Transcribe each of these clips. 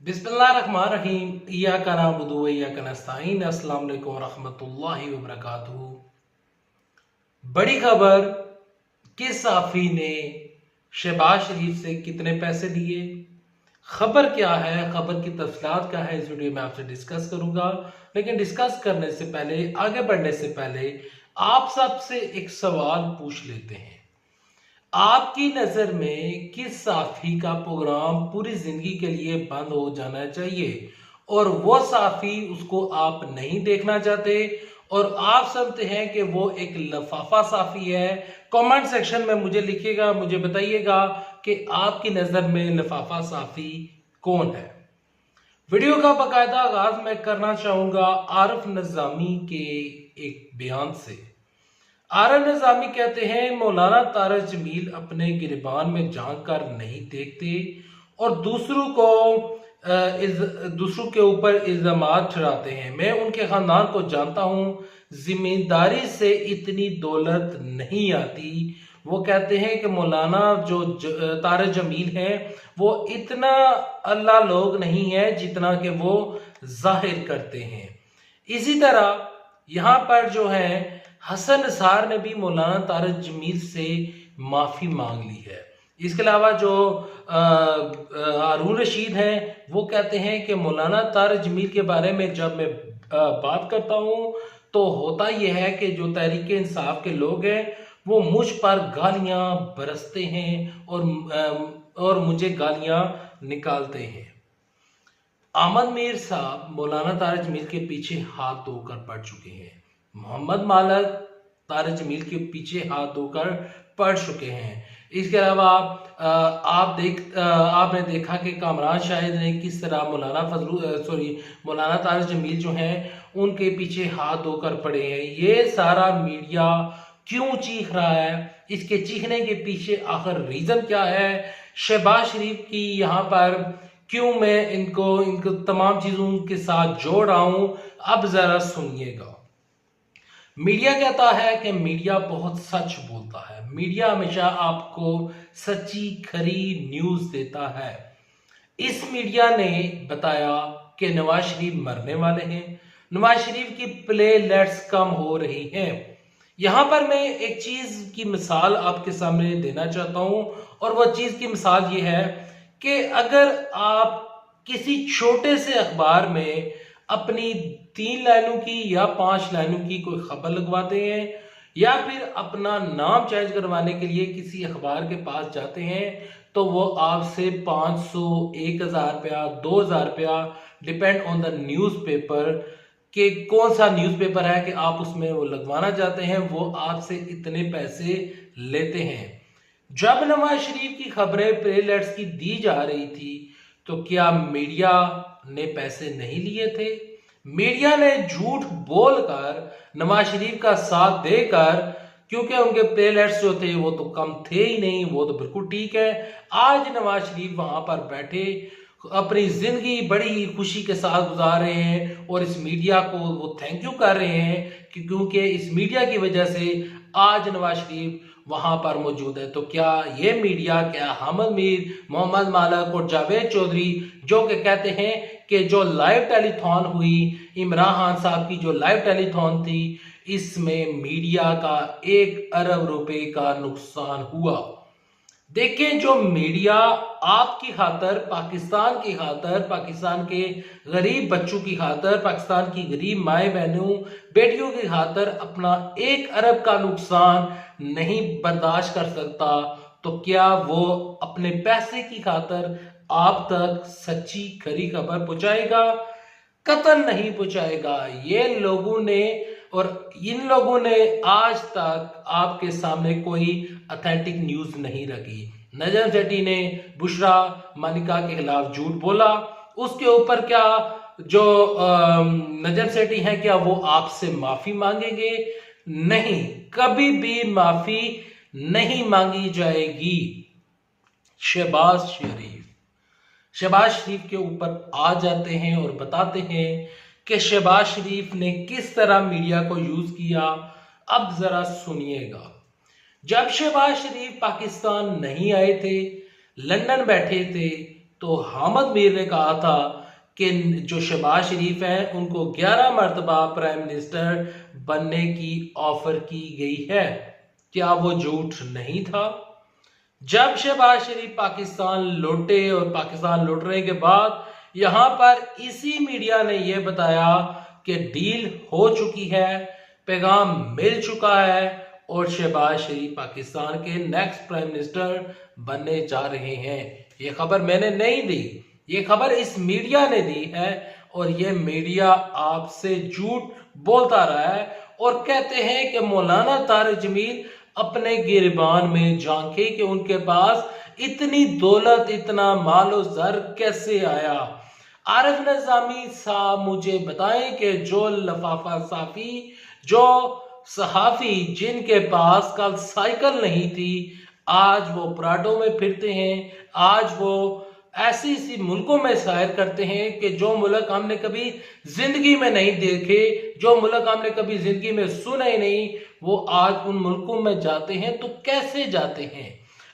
बिस्मिल्लाहिर्रहमानिर्रहीम। इय्याका नअबुदु व इय्याका नस्तईन। अस्सलाम वालेकुम रहमतुल्लाहि व बरकातुहू। बड़ी खबर, किस साफी ने शहबाज शरीफ से कितने पैसे लिए, खबर क्या है, खबर की तफसीलात क्या है, इस वीडियो में आपसे डिस्कस करूंगा। लेकिन डिस्कस करने से पहले, आगे बढ़ने से पहले आप सबसे एक सवाल पूछ लेते हैं। आपकी नजर में किस साफी का प्रोग्राम पूरी जिंदगी के लिए बंद हो जाना चाहिए और वो साफी उसको आप नहीं देखना चाहते और आप समझते हैं कि वो एक लफाफा साफी है? कमेंट सेक्शन में मुझे लिखिएगा, मुझे बताइएगा कि आपकी नजर में लफाफा साफी कौन है। वीडियो का बाकायदा आगाज मैं करना चाहूंगा आरिफ निजामी के एक बयान से। आरिफ निजामी कहते हैं, मौलाना तारक जमील अपने गिरबान में झांक कर नहीं देखते और दूसरों के ऊपर इल्जामात ठहराते हैं। मैं उनके खानदान को जानता हूं, जिम्मेदारी से इतनी दौलत नहीं आती। वो कहते हैं कि मौलाना तारक जमील हैं, वो इतना अल्लाह लोग नहीं है जितना कि वो जाहिर करते हैं। इसी तरह यहाँ पर जो है हसन निसार ने भी मौलाना तारक जमील से माफी मांग ली है। इसके अलावा जो हारून रशीद हैं, वो कहते हैं कि मौलाना तारक जमील के बारे में जब मैं बात करता हूँ तो होता यह है कि जो तहरीक इंसाफ के लोग हैं वो मुझ पर गालियां बरसते हैं और मुझे गालियां निकालते हैं। अहमद मीर साहब मौलाना तारक जमील के पीछे हाथ धोकर पड़ चुके हैं। मोहम्मद मालक तारक जमील के पीछे हाथ धोकर पड़ चुके हैं। इसके अलावा आपने देखा कि कामरान शाहिद ने किस तरह मौलाना तारक जमील जो हैं उनके पीछे हाथ धोकर पड़े हैं। ये सारा मीडिया क्यों चीख रहा है? इसके चीखने के पीछे आखिर रीजन क्या है? शहबाज शरीफ की यहाँ पर क्यों मैं इनको तमाम चीजों के साथ जोड़ रहा हूं, अब जरा सुनिएगा। मीडिया कहता है कि मीडिया बहुत सच बोलता है, मीडिया हमेशा आपको सच्ची खरी न्यूज देता है। इस मीडिया ने बताया कि नवाज शरीफ मरने वाले हैं, नवाज शरीफ की प्लेलेट्स कम हो रही हैं। यहां पर मैं एक चीज की मिसाल आपके सामने देना चाहता हूं और वह चीज की मिसाल ये है कि अगर आप किसी छोटे से अखबार में अपनी 3 लाइनों की या 5 लाइनों की कोई खबर लगवाते हैं या फिर अपना नाम चेंज करवाने के लिए किसी अखबार के पास जाते हैं तो वो आपसे 500, 1000 रुपया, 2000 रुपया, डिपेंड ऑन द न्यूज़पेपर कि कौन सा न्यूज़पेपर है कि आप उसमें वो लगवाना चाहते हैं, वो आपसे इतने पैसे लेते हैं। जब नवाज शरीफ की खबरें प्लेलेट्स की दी जा रही थी तो क्या मीडिया ने पैसे नहीं लिए थे? मीडिया ने झूठ बोलकर नवाज शरीफ का साथ देकर, क्योंकि उनके प्लेलेट्स जो थे वो तो कम थे ही नहीं, वो तो बिल्कुल ठीक है। आज नवाज शरीफ वहां पर बैठे अपनी जिंदगी बड़ी ही खुशी के साथ गुजार रहे हैं और इस मीडिया को वो थैंक यू कर रहे हैं क्योंकि इस मीडिया की वजह से आज नवाज शरीफ वहां पर मौजूद है। तो क्या ये मीडिया, क्या अहमद मीर, मोहम्मद मालक और जावेद चौधरी जो कि कहते हैं कि जो लाइव टेलीथॉन हुई, इमरान खान साहब की जो लाइव टेलीथॉन थी, इसमें मीडिया का 1 अरब रुपए का नुकसान हुआ? देखें, जो मीडिया आपकी खातर, पाकिस्तान की खातर, पाकिस्तान के गरीब बच्चों की खातर, पाकिस्तान की गरीब माए बहनों बेटियों की खातर अपना 1 अरब का नुकसान नहीं बर्दाश्त कर सकता, तो क्या वो अपने पैसे की खातर आप तक सच्ची खरी खबर पहुंचाएगा? कतल नहीं पहुंचाएगा। ये लोगों ने और इन लोगों ने आज तक आपके सामने कोई ऑथेंटिक न्यूज नहीं रखी। नजम सेठी ने बुशरा मालिका के खिलाफ झूठ बोला, उसके ऊपर क्या जो नजम सेठी हैं क्या वो आपसे माफी मांगेंगे? नहीं, कभी भी माफी नहीं मांगी जाएगी। शहबाज शरीफ के ऊपर आ जाते हैं और बताते हैं कि शहबाज शरीफ ने किस तरह मीडिया को यूज किया। अब जरा सुनिएगा। जब शहबाज शरीफ पाकिस्तान नहीं आए थे, लंदन बैठे थे, तो हामिद मीर ने कहा था कि जो शहबाज शरीफ हैं उनको 11 मरतबा प्राइम मिनिस्टर बनने की ऑफर की गई है। क्या वो झूठ नहीं था? जब शहबाज शरीफ पाकिस्तान लौटे और पाकिस्तान लौटने के बाद यहां पर इसी मीडिया ने यह बताया कि डील हो चुकी है, पैगाम मिल चुका है और शहबाज शरीफ पाकिस्तान के नेक्स्ट प्राइम मिनिस्टर बनने जा रहे हैं। ये खबर मैंने नहीं दी, ये खबर इस मीडिया ने दी है और ये मीडिया आपसे झूठ बोलता रहा है और कहते हैं कि मौलाना तारिक जमील अपने गिरबान में झांके कि उनके पास इतनी दौलत, इतना मालो जर कैसे आया। आरिफ निजामी साहब मुझे बताएं कि जो लफाफा साफी, जो सहाफी जिनके पास कल साइकिल नहीं थी, आज वो पराठों में फिरते हैं, आज वो ऐसी मुल्कों में सैर करते हैं कि जो मुल्क हमने कभी जिंदगी में नहीं देखे, जो मुल्क हमने कभी जिंदगी में सुने ही नहीं, वो आज उन मुल्कों में जाते हैं। तो कैसे जाते हैं?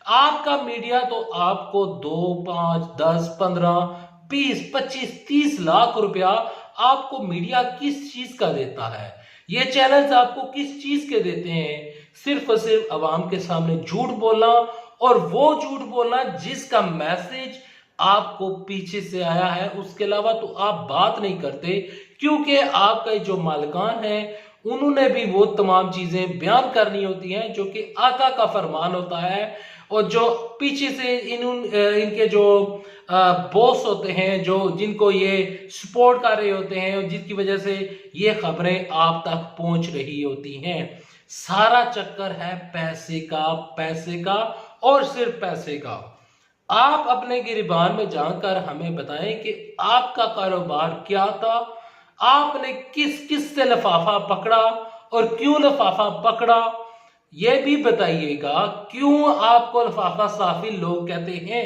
आपका मीडिया तो आपको 2, 5, 10, 15, 20, 25, 30 लाख रुपया आपको मीडिया किस चीज का देता है? ये चैनल्स आपको किस चीज के देते हैं? सिर्फ और सिर्फ अवाम के सामने झूठ बोलना, और वो झूठ बोलना जिसका मैसेज आपको पीछे से आया है, उसके अलावा तो आप बात नहीं करते, क्योंकि आपका जो मालिकान है उन्होंने भी वो तमाम चीजें बयान करनी होती हैं जो कि आका का फरमान होता है, और जो पीछे से इनके जो बॉस होते हैं, जो जिनको ये सपोर्ट कर रहे होते हैं और जिसकी वजह से ये खबरें आप तक पहुंच रही होती हैं। सारा चक्कर है पैसे का, पैसे का और सिर्फ पैसे का। आप अपने गिरबान में जाकर हमें बताएं कि आपका कारोबार क्या था, आपने किस किस से लफाफा पकड़ा और क्यों लफाफा पकड़ा, यह भी बताइएगा। क्यों आपको लफाफा साफी लोग कहते हैं?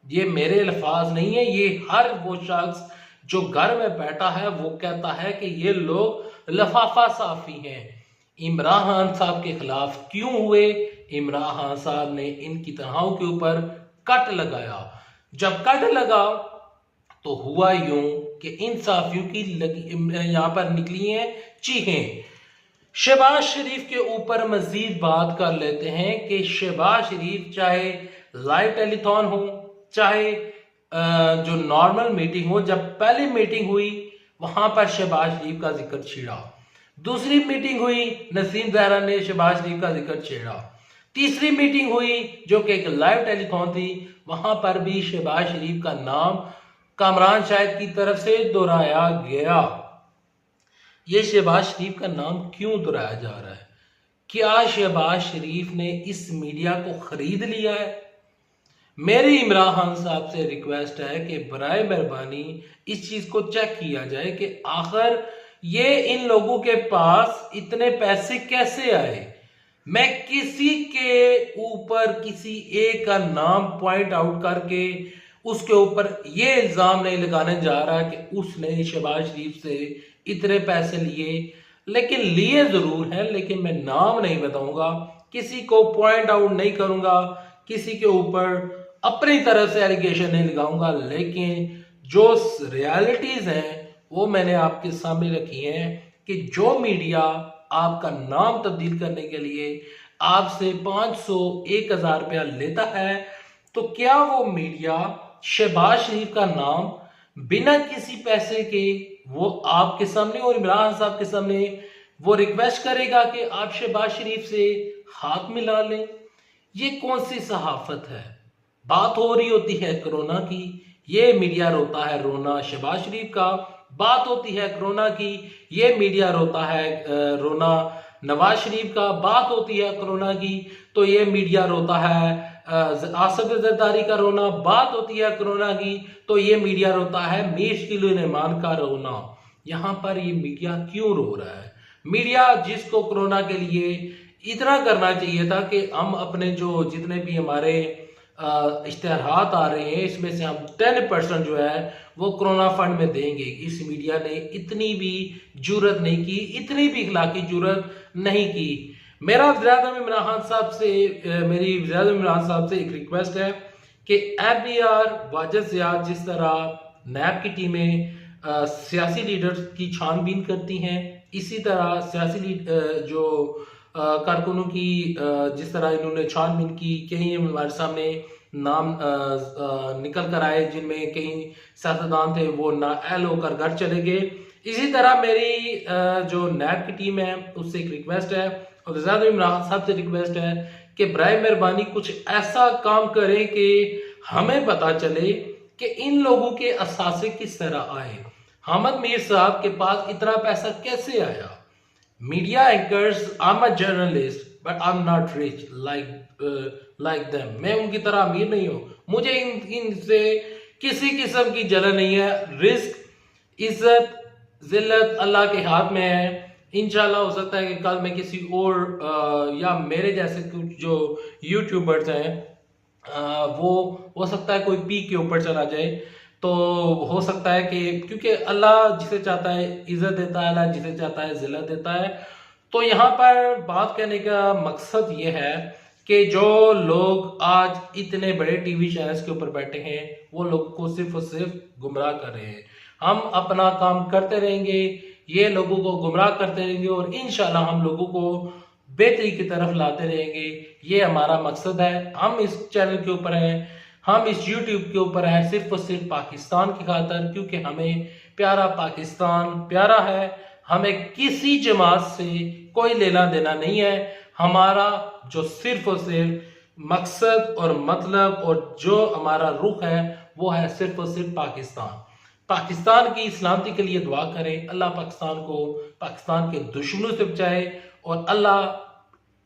ये मेरे अल्फाज नहीं है, ये हर वो शख्स जो घर में बैठा है वो कहता है कि ये लोग लफाफा साफी हैं। इमरान खान साहब के खिलाफ क्यों हुए? इमरान खान साहब ने इनकी तनहाओं के ऊपर कट लगाया। जब कट लगा तो हुआ यूं कि इन साफियों की यहां पर निकली हैं चीखें। शहबाज शरीफ के ऊपर मजीद बात कर लेते हैं कि शहबाज शरीफ चाहे लाइव टेलीथॉन हो, चाहे जो नॉर्मल मीटिंग हो, जब पहली मीटिंग हुई वहां पर शहबाज शरीफ का जिक्र छेड़ा, दूसरी मीटिंग हुई नसीम जहरा ने शहबाज शरीफ का जिक्र छेड़ा, तीसरी मीटिंग हुई जो कि एक लाइव टेलीथॉन थी, वहां पर भी शहबाज शरीफ का नाम कामरान शाहिद की तरफ से दोहराया गया। ये शहबाज शरीफ का नाम क्यों दोहराया जा रहा है? क्या शहबाज शरीफ ने इस मीडिया को खरीद लिया है? मेरी इमरान खान साहब से रिक्वेस्ट है कि बराए मेहरबानी इस चीज को चेक किया जाए कि आखिर ये इन लोगों के पास इतने पैसे कैसे आए। मैं किसी के ऊपर किसी एक का नाम पॉइंट आउट करके उसके ऊपर ये इल्जाम नहीं लगाने जा रहा कि उसने शहबाज शरीफ से इतने पैसे लिए, लेकिन लिए जरूर है, लेकिन मैं नाम नहीं बताऊंगा, किसी को पॉइंट आउट नहीं करूंगा, किसी के ऊपर अपनी तरफ से एलिगेशन नहीं लगाऊंगा, लेकिन जो रियलिटीज हैं वो मैंने आपके सामने रखी हैं कि जो मीडिया आपका नाम तब्दील करने के लिए आपसे 500, 1000 रुपया लेता है, तो क्या वो मीडिया शहबाज शरीफ का नाम बिना किसी पैसे के वो आपके सामने और इमरान साहब के सामने वो रिक्वेस्ट करेगा कि आप शहबाज शरीफ से हाथ मिला लें? ये कौन सी सहाफत है? बात हो रही होती है कोरोना की, ये मीडिया रोता है रोना शहबाज शरीफ का। बात होती है कोरोना की, ये मीडिया रोता है रोना नवाज शरीफ का। बात होती है कोरोना की तो ये मीडिया रोता है आसिफ जरदारी का रोना। बात होती है कोरोना की तो ये मीडिया रोता है मीर शकील रहमान का रोना। यहाँ पर ये मीडिया क्यों रो रहा है? मीडिया जिसको कोरोना के लिए इतना करना चाहिए था कि हम अपने जो जितने भी हमारे इश्तेहारात आ रहे हैं इसमें से हम 10% जो है वो कोरोना फंड में देंगे। इस मीडिया ने इतनी भी जुर्रत नहीं की, इतनी भी इखलाकी जुर्रत नहीं की। मेरी वज़ीर-ए-आज़म इमरान साहब से एक रिक्वेस्ट है कि एबीआर वाजिद ज़ियाद जिस तरह नैब की टीमें सियासी लीडर्स की छानबीन करती हैं, इसी तरह सियासी जो कारकुनों की जिस तरह इन्होंने छानबीन की, कई हमारे सामने नाम निकल कर आए जिनमें कई सियासतदान थे वो नाअहल होकर घर चले गए। इसी तरह मेरी जो नैब की टीम है उससे एक रिक्वेस्ट है और वज़ीर इमरान साहब से रिक्वेस्ट है कि बराए मेहरबानी कुछ ऐसा काम करें कि हमें पता चले कि इन लोगों के असासे किस तरह आए। हामिद मीर साहब के पास इतना पैसा कैसे आया? Media anchors, I am a journalist but I am not rich like them. मैं उनकी तरह अमीर नहीं हूं, मुझे इनसे किसी किस्म की जलन नहीं है। रिस्क, इज्जत, जिल्लत अल्लाह के हाथ में है। इंशाल्लाह हो सकता है कि कल मैं किसी और या मेरे जैसे कुछ जो यूट्यूबर्स हैं वो हो सकता है कोई पीक के ऊपर चला जाए। तो हो सकता है कि क्योंकि अल्लाह जिसे चाहता है इज्जत देता है, अल्लाह जिसे चाहता है जिल्लत देता है। तो यहाँ पर बात करने का मकसद ये है कि जो लोग आज इतने बड़े टीवी चैनल्स के ऊपर बैठे हैं वो लोगों को सिर्फ और सिर्फ गुमराह कर रहे हैं। हम अपना काम करते रहेंगे, ये लोगों को गुमराह करते रहेंगे और इंशाल्लाह हम लोगों को बेहतरी की तरफ लाते रहेंगे। ये हमारा मकसद है। हम इस चैनल के ऊपर हैं, हम इस यूट्यूब के ऊपर हैं सिर्फ और सिर्फ पाकिस्तान की खातर, क्योंकि हमें प्यारा पाकिस्तान प्यारा है। हमें किसी जमात से कोई लेना देना नहीं है। हमारा जो सिर्फ और सिर्फ मकसद और मतलब और जो हमारा रुख है वो है सिर्फ और सिर्फ पाकिस्तान। पाकिस्तान की सलामती के लिए दुआ करें। अल्लाह पाकिस्तान को पाकिस्तान के दुश्मनों से बचाए और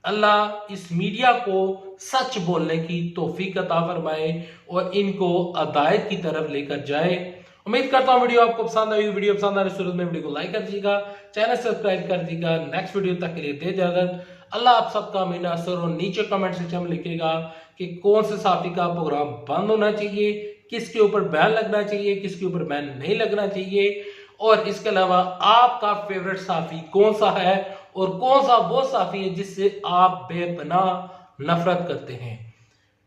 अल्लाह इस मीडिया को सच बोलने की तौफीक अता फरमाए और इनको अदायत की तरफ लेकर जाए। उम्मीद करता हूँ वीडियो आपको पसंद आई। वीडियो पसंद आने सूरत में वीडियो को लाइक कर दीजिएगा, चैनल सब्सक्राइब कर दीजिएगा। नेक्स्ट वीडियो तक के लिए दे इजाजत। अल्लाह आप सबका मीना असर और नीचे कमेंट सेक्शन में लिखेगा कि कौन से साफी का प्रोग्राम बंद होना चाहिए, किसके ऊपर बैन लगना चाहिए, किसके ऊपर बैन नहीं लगना चाहिए, और इसके अलावा आपका फेवरेट साफी कौन सा है और कौन सा वो साफी है जिससे आप बेपनाह नफरत करते हैं।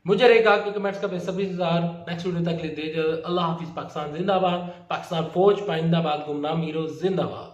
मुझे रहेगा कि कमेंट्स का बेसब्री इंतजार। नेक्स्ट वीडियो तक ले दे। अल्लाह हाफिज। पाकिस्तान जिंदाबाद। पाकिस्तान फौज पाइंदाबाद। गुमनाम हीरो जिंदाबाद।